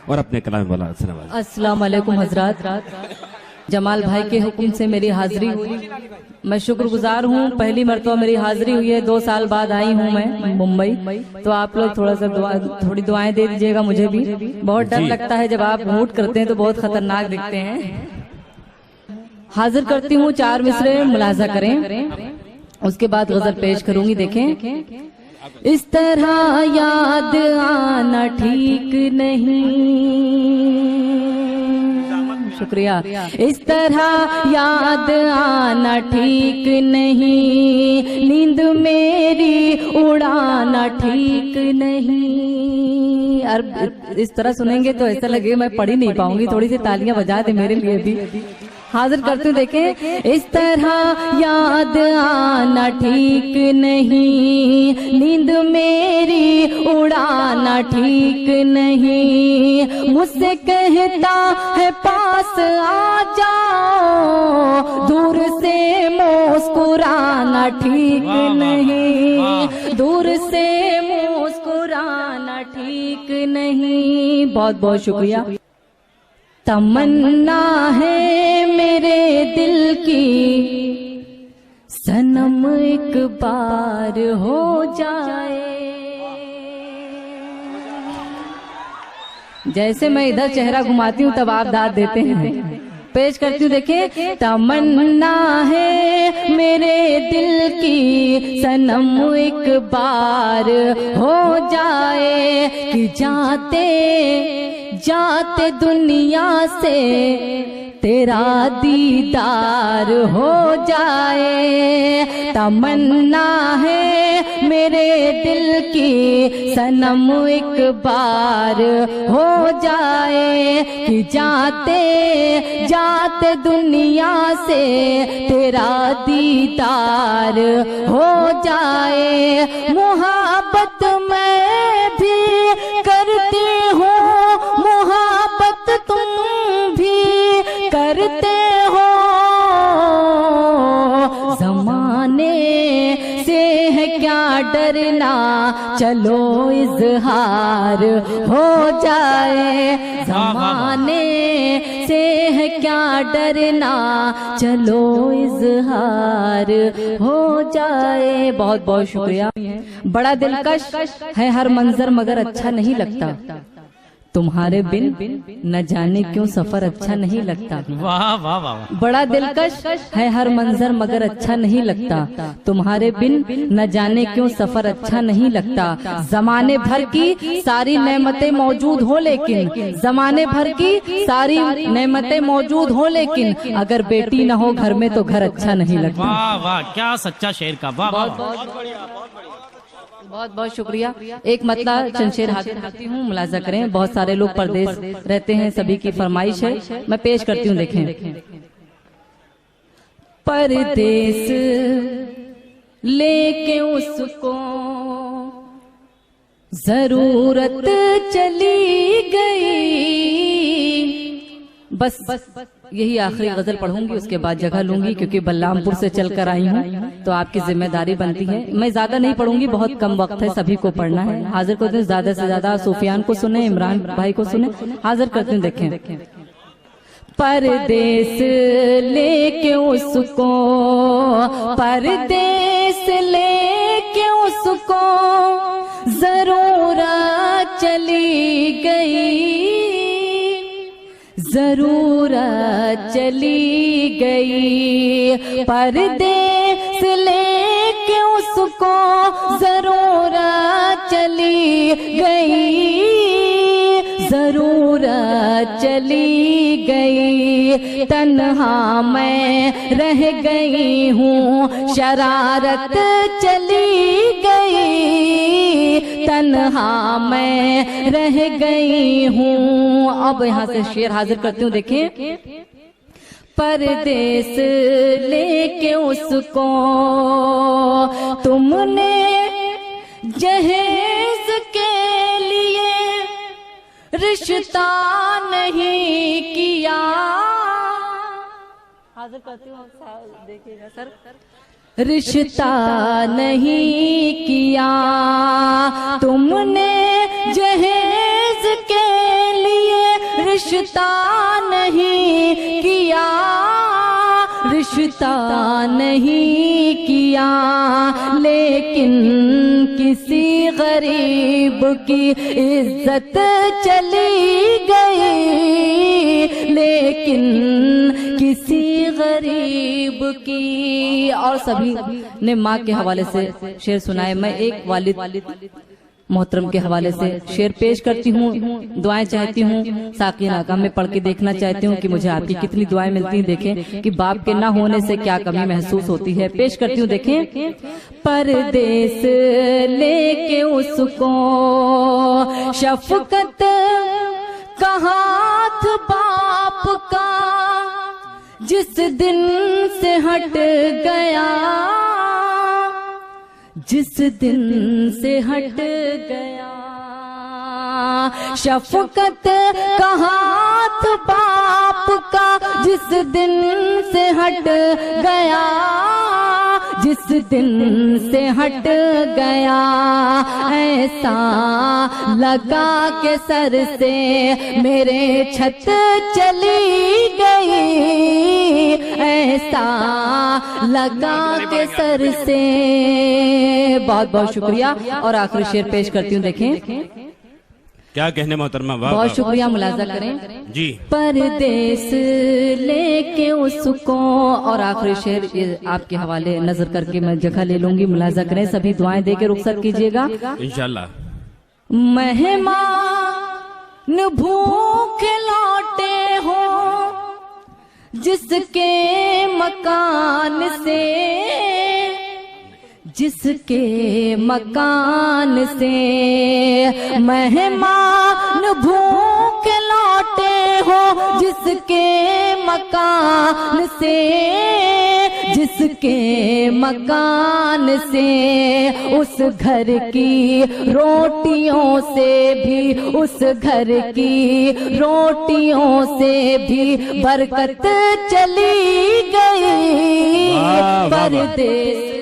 اور اپنے کلام مولا سے نوازیں۔ السلام علیکم حضرات، جمال بھائی کے حکم سے میری حاضری ہوئی، میں شکر گزار ہوں۔ پہلی مرتبہ میری حاضری ہوئی ہے، 2 سال بعد آئی ہوں میں ممبئی، تو آپ لوگ تھوڑا سا تھوڑی دعائیں دے دیجئے گا مجھے بھی۔ بہت ڈر لگتا ہے جب آپ موٹ کرتے ہیں تو بہت خطرناک دکھتے ہیں۔ حاضر کرتی ہوں 4 مصرے، ملاحظہ کریں، اس کے بعد غزل پیش کروں گی۔ دیکھیں، اس طرح یاد آنا ٹھیک نہیں، شکریہ، اس طرح یاد آنا ٹھیک نہیں، نیند میری اڑانا ٹھیک نہیں۔ اور اس طرح سنیں گے تو ایسا لگے میں پڑھ ہی نہیں پاؤں گی، تھوڑی سی تالیاں بجا دیں میرے لیے بھی۔ حاضر کرتے ہیں، دیکھیں، اس طرح یاد آنا ٹھیک نہیں، نیند میری اڑانا ٹھیک نہیں، مجھ سے کہتا ہے پاس آ جاؤ، دور سے مسکرانا ٹھیک نہیں، دور سے مسکرانا ٹھیک نہیں۔ بہت بہت شکریہ۔ تمنا ہے میرے دل کی صنم ایک بار ہو جائے، جیسے میں ادھر چہرہ گھماتی ہوں تب آپ داد دیتے ہیں۔ پیش کرتی ہوں، دیکھیں، تمنا ہے میرے دل کی صنم ایک بار ہو جائے، کہ جاتے جاتے دنیا سے تیرا دیدار ہو جائے۔ تمنا ہے میرے دل کی صنم ایک بار ہو جائے، کہ جاتے جاتے دنیا سے تیرا دیدار ہو جائے۔ محبت میں بھی کرتی ہوں، محبت تم بھی کرتے ہو، زمانے سے ہے کیا ڈرنا، چلو اظہار ہو جائے، زمانے سے ہے کیا ڈرنا، چلو اظہار ہو جائے۔ بہت بہت شکریہ۔ بڑا دلکش ہے ہر منظر مگر اچھا نہیں لگتا، تمہارے بن نہ جانے کیوں سفر اچھا نہیں لگتا۔ واہ واہ واہ۔ بڑا دلکش ہے ہر منظر مگر اچھا نہیں لگتا، تمہارے بن نہ جانے کیوں سفر اچھا نہیں لگتا۔ زمانے بھر کی ساری نعمتیں موجود ہوں لیکن، زمانے بھر کی ساری نعمتیں موجود ہوں لیکن، اگر بیٹی نہ ہو گھر میں تو گھر اچھا نہیں لگتا۔ واہ واہ، کیا سچا شعر کا، واہ واہ۔ بہت بہت شکریہ۔ ایک مطلع چند شعر حاضر کرتی ہوں، ملاحظہ کریں، بہت سارے لوگ پردیس رہتے ہیں، سبھی کی فرمائش ہے، میں پیش کرتی ہوں۔ دیکھیں، پردیس لے کے اس کو ضرورت چلی گئی، بس یہی آخری غزل پڑھوں گی، اس کے بعد جگہ لوں گی، کیونکہ بلرام پور سے چل کر آئی ہوں تو آپ کی ذمہ داری بنتی ہے۔ میں زیادہ نہیں پڑھوں گی، بہت کم وقت ہے، سبھی کو پڑھنا ہے۔ حاضر کرتے ہیں، زیادہ سے زیادہ سفیان کو سنیں، عمران بھائی کو سنیں۔ حاضر کرتے ہیں، دیکھیں، پردیس لے کے اس کو، پردیس لے کے اس کو ضرورت چلی گئی، ضرورت چلی گئی، پردیس لے کے اس کو ضرورت چلی گئی، ضرورت چلی گئی، تنہا میں رہ گئی ہوں، شرارت چلی گئی، تنہا میں رہ گئی ہوں۔ اب یہاں سے شعر حاضر کرتی ہوں، دیکھیں، پردیس لے کے اس کو تم نے جہیز کے لیے رشتہ نہیں کیا۔ حاضر کرتی ہوں، دیکھیے گا سر، رشتہ نہیں کیا، تم نے جہیز کے لیے رشتہ نہیں کیا، رشتہ نہیں کیا، لیکن کسی غریب کی عزت چلی گئی، لیکن کسی غریب کی. اور سبھی نے ماں کے حوالے سے شعر سنائے. میں ایک والد محترم کے حوالے سے شعر پیش کرتی ہوں، دعائیں چاہتی ہوں. ساقی آقا میں پڑھ کے دیکھنا چاہتی ہوں کہ مجھے آپ کی کتنی دعائیں ملتی ہیں. دیکھیں کہ باپ کے نہ ہونے سے کیا کمی محسوس ہوتی ہے. پیش کرتی ہوں، دیکھیں. پردیس لے کے اس کو شفقت کا ہاتھ باپ کا جس دن سے ہٹ گیا، جس دن سے ہٹ گیا. شفقت کا ہاتھ باپ کا جس دن سے ہٹ گیا، جس دن سے ہٹ گیا. ایسا لگا کہ سر سے میرے چھت چلی گئی، ایسا لگا کہ سر سے. بہت بہت شکریہ. اور آخری شعر پیش کرتی ہوں، دیکھیں. کیا کہنے محترمہ، بہت شکریہ. ملاحظہ کریں جی. پردیس لے کے اس کو. اور آخری شعر آپ کے حوالے نظر کر کے میں جگہ لے لوں گی. ملاحظہ کریں. سبھی دعائیں دے کے رخصت کیجیے گا انشاءاللہ. مہمان بھوک لوٹے ہو جس کے مکان سے، جس کے مکان سے. مہمان بھوک لوٹے ہو جس کے مکان سے، جس کے مکان سے. اس گھر کی روٹیوں سے بھی، اس گھر کی روٹیوں سے بھی برکت چلی گئی. پردیس